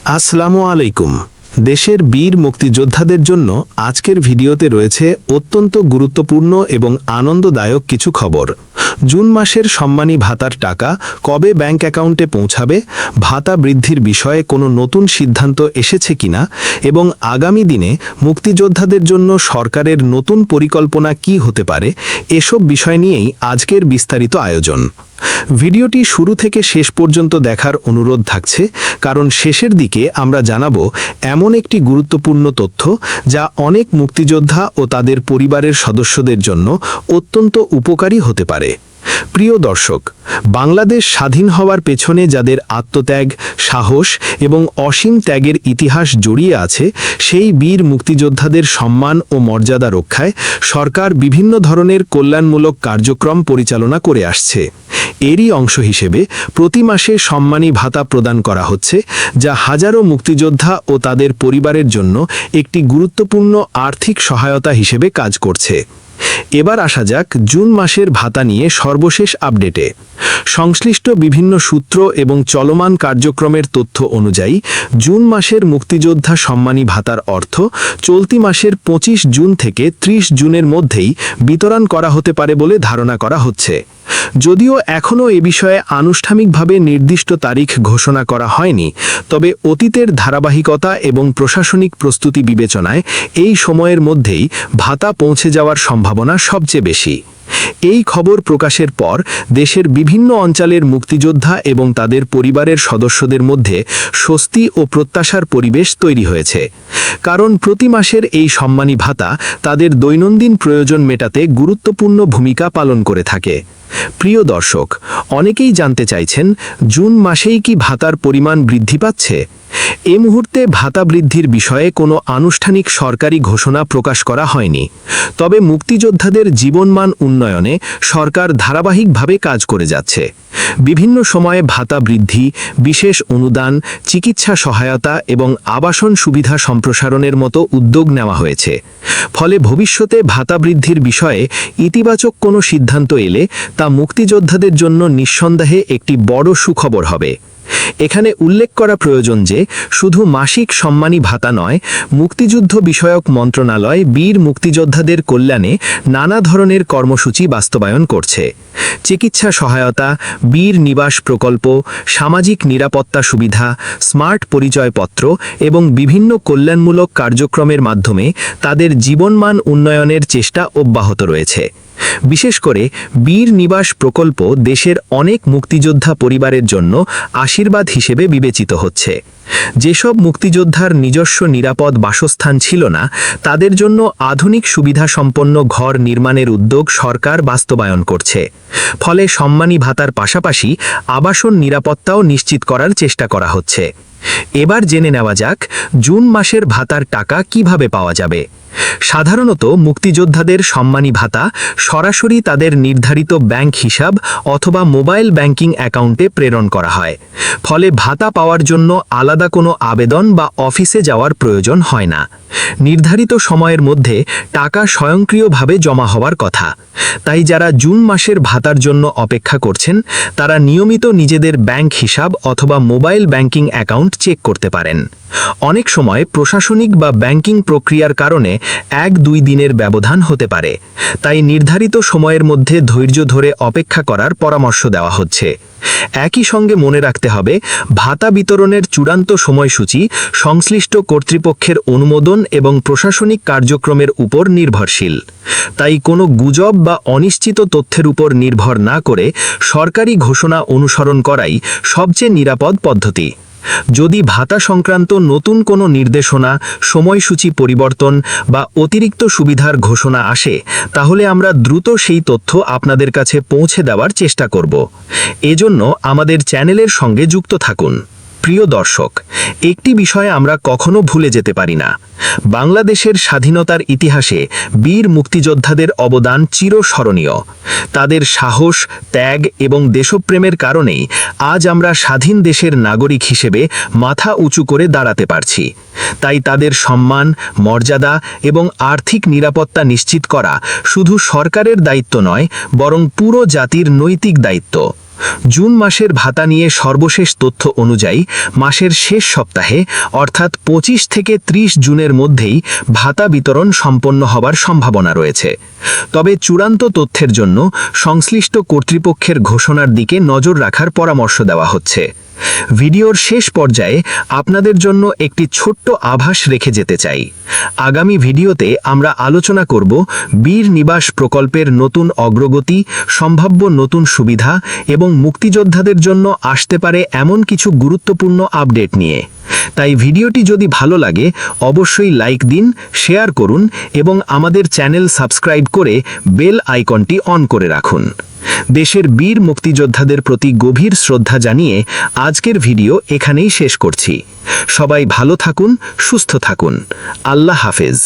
আসসালামু আলাইকুম। দেশের বীর মুক্তিযোদ্ধাদের জন্য আজকের ভিডিওতে রয়েছে অত্যন্ত গুরুত্বপূর্ণ এবং আনন্দদায়ক কিছু খবর। জুন মাসের সম্মানী ভাতার টাকা কবে ব্যাংক অ্যাকাউন্টে পৌঁছাবে, ভাতা বৃদ্ধির বিষয়ে কোনো নতুন সিদ্ধান্ত এসেছে কিনা এবং আগামী দিনে মুক্তিযোদ্ধাদের জন্য সরকারের নতুন পরিকল্পনা কি হতে পারে, এসব বিষয় নিয়েই আজকের বিস্তারিত আয়োজন। ভিডিওটি শুরু থেকে শেষ পর্যন্ত দেখার অনুরোধ থাকছে, কারণ শেষের দিকে আমরা জানাবো এমন একটি গুরুত্বপূর্ণ তথ্য যা অনেক মুক্তিযোদ্ধা ও তাদের পরিবারের সদস্যদের জন্য অত্যন্ত উপকারী হতে পারে। প্রিয় দর্শক, বাংলাদেশ স্বাধীন হওয়ার পেছনে যাদের আত্মত্যাগ, সাহস এবং অসীম ত্যাগের ইতিহাস জড়িয়ে আছে, সেই বীর মুক্তিযোদ্ধাদের সম্মান ও মর্যাদা রক্ষায় সরকার বিভিন্ন ধরনের কল্যাণমূলক কার্যক্রম পরিচালনা করে আসছে। এরই অংশ হিসেবে প্রতি মাসে সম্মানী ভাতা প্রদান করা হচ্ছে, যা হাজারো মুক্তিযোদ্ধা ও তাদের পরিবারের জন্য একটি গুরুত্বপূর্ণ আর্থিক সহায়তা হিসেবে কাজ করছে। এবার আসা যাক জুন মাসের ভাতা নিয়ে সর্বশেষ আপডেটে। সংশ্লিষ্ট বিভিন্ন সূত্র এবং চলমান কার্যক্রমের তথ্য অনুযায়ী জুন মাসের মুক্তিযোদ্ধা সম্মানী ভাতার অর্থ চলতি মাসের 25 জুন থেকে 30 জুনের মধ্যেই বিতরণ করা হতে পারে বলে ধারণা করা হচ্ছে। যদিও এখনও এ বিষয়ে আনুষ্ঠানিকভাবে নির্দিষ্ট তারিখ ঘোষণা করা হয়নি, তবে অতীতের ধারাবাহিকতা এবং প্রশাসনিক প্রস্তুতি বিবেচনায় এই সময়ের মধ্যেই ভাতা পৌঁছে যাওয়ার সম্ভাবনা সবচেয়ে বেশি। এই খবর প্রকাশের পর দেশের বিভিন্ন অঞ্চলের মুক্তিযোদ্ধা এবং তাদের পরিবারের সদস্যদের মধ্যে স্বস্তি ও প্রত্যাশার পরিবেশ তৈরি হয়েছে, কারণ প্রতি মাসের এই সম্মানী ভাতা তাদের দৈনন্দিন প্রয়োজন মেটাতে গুরুত্বপূর্ণ ভূমিকা পালন করে থাকে। প্রিয় দর্শক, অনেকেই জানতে চাইছেন, জুন মাসেই কি ভাতার পরিমাণ বৃদ্ধি পাচ্ছে? এ মুহূর্তে ভাতা বৃদ্ধির বিষয়ে কোনো আনুষ্ঠানিক সরকারি ঘোষণা প্রকাশ করা হয়নি, তবে মুক্তিযোদ্ধাদের জীবনমান উন্নয়নে সরকার ধারাবাহিকভাবে কাজ করে যাচ্ছে। বিভিন্ন সময়ে ভাতা বৃদ্ধি, বিশেষ অনুদান, চিকিৎসা সহায়তা এবং আবাসন সুবিধা সম্প্রসারণের মতো উদ্যোগ নেওয়া হয়েছে। ফলে ভবিষ্যতে ভাতা বৃদ্ধির বিষয়ে ইতিবাচক কোনো সিদ্ধান্ত এলে তা মুক্তিযোদ্ধাদের জন্য নিঃসন্দেহে একটি বড় সুখবর হবে। এখানে উল্লেখ করা প্রয়োজন যে শুধু মাসিক সম্মানী ভাতা নয়, মুক্তিযুদ্ধ বিষয়ক মন্ত্রণালয় বীর মুক্তিযোদ্ধাদের কল্যাণে নানা ধরনের কর্মসূচি বাস্তবায়ন করছে। চিকিৎসা সহায়তা, বীর নিবাস প্রকল্প, সামাজিক নিরাপত্তা সুবিধা, স্মার্ট পরিচয়পত্র এবং বিভিন্ন কল্যাণমূলক কার্যক্রমের মাধ্যমে তাদের জীবনমান উন্নয়নের চেষ্টা অব্যাহত রয়েছে। বিশেষ করে বীর নিবাস প্রকল্প দেশের অনেক মুক্তিযোদ্ধা পরিবারের জন্য আশীর্বাদ হিসেবে বিবেচিত হচ্ছে। যেসব মুক্তিযোদ্ধার নিজস্ব নিরাপদ বাসস্থান ছিল না, তাদের জন্য আধুনিক সুবিধাসম্পন্ন ঘর নির্মাণের উদ্যোগ সরকার বাস্তবায়ন করছে। ফলে সম্মানী ভাতার পাশাপাশি আবাসন নিরাপত্তাও নিশ্চিত করার চেষ্টা করা হচ্ছে। এবার জেনে নেওয়া যাক জুন মাসের ভাতার টাকা কিভাবে পাওয়া যাবে। সাধারণত মুক্তিযোদ্ধাদের সম্মানী ভাতা সরাসরি তাদের নির্ধারিত ব্যাংক হিসাব অথবা মোবাইল ব্যাংকিং অ্যাকাউন্টে প্রেরণ করা হয়। ফলে ভাতা পাওয়ার জন্য আলাদা কোনো আবেদন বা অফিসে যাওয়ার প্রয়োজন হয় না। নির্ধারিত সময়ের মধ্যে টাকা স্বয়ংক্রিয়ভাবে জমা হওয়ার কথা। তাই যারা জুন মাসের ভাতার জন্য অপেক্ষা করছেন, তারা নিয়মিত নিজেদের ব্যাংক হিসাব অথবা মোবাইল ব্যাংকিং অ্যাকাউন্ট চেক করতে পারেন। অনেক সময় প্রশাসনিক বা ব্যাংকিং প্রক্রিয়ার কারণে 1-2 দিনের ব্যবধান হতে পারে, তাই নির্ধারিত সময়ের মধ্যে ধৈর্য ধরে অপেক্ষা করার পরামর্শ দেওয়া হচ্ছে। একই সঙ্গে মনে রাখতে হবে, ভাতা বিতরণের চূড়ান্ত সময়সূচি সংশ্লিষ্ট কর্তৃপক্ষের অনুমোদন এবং প্রশাসনিক কার্যক্রমের উপর নির্ভরশীল। তাই কোনো গুজব বা অনিশ্চিত তথ্যের উপর নির্ভর না করে সরকারি ঘোষণা অনুসরণ করাই সবচেয়ে নিরাপদ পদ্ধতি। যদি ভাতা সংক্রান্ত নতুন কোনো নির্দেশনা, সময়সূচি পরিবর্তন বা অতিরিক্ত সুবিধার ঘোষণা আসে, তাহলে আমরা দ্রুত সেই তথ্য আপনাদের কাছে পৌঁছে দেওয়ার চেষ্টা করব। এজন্য আমাদের চ্যানেলের সঙ্গে যুক্ত থাকুন। প্রিয় দর্শক, একটি বিষয়ে আমরা কখনো ভুলে যেতে পারি না। বাংলাদেশের স্বাধীনতার ইতিহাসে বীর মুক্তিযোদ্ধাদের অবদান চিরস্মরণীয়। তাদের সাহস, ত্যাগ এবং দেশপ্রেমের কারণেই আজ আমরা স্বাধীন দেশের নাগরিক হিসেবে মাথা উঁচু করে দাঁড়াতে পারছি। তাই তাদের সম্মান, মর্যাদা এবং আর্থিক নিরাপত্তা নিশ্চিত করা শুধু সরকারের দায়িত্ব নয়, বরং পুরো জাতির নৈতিক দায়িত্ব। জুন মাসের ভাতা নিয়ে সর্বশেষ তথ্য অনুযায়ী মাসের শেষ সপ্তাহে অর্থাৎ 25 থেকে 30 জুনের মধ্যেই ভাতা বিতরণ সম্পন্ন হবার সম্ভাবনা রয়েছে। তবে চূড়ান্ত তথ্যের জন্য সংশ্লিষ্ট কর্তৃপক্ষের ঘোষণার দিকে নজর রাখার পরামর্শ দেওয়া হচ্ছে। ভিডিওর শেষ পর্যায়ে আপনাদের জন্য একটি ছোট্ট আভাস রেখে যেতে চাই। আগামী ভিডিওতে আমরা আলোচনা করব বীর নিবাস প্রকল্পের নতুন অগ্রগতি, সম্ভাব্য নতুন সুবিধা এবং মুক্তিযোদ্ধাদের জন্য আসতে পারে এমন কিছু গুরুত্বপূর্ণ আপডেট নিয়ে। তাই ভিডিওটি যদি ভালো লাগে অবশ্যই লাইক দিন, শেয়ার করুন এবং আমাদের চ্যানেল সাবস্ক্রাইব করে বেল আইকনটি অন করে রাখুন। দেশের বীর মুক্তিযোদ্ধাদের প্রতি গভীর শ্রদ্ধা জানিয়ে আজকের ভিডিও এখানেই শেষ করছি। সবাই ভালো থাকুন, সুস্থ থাকুন। আল্লাহ হাফেজ।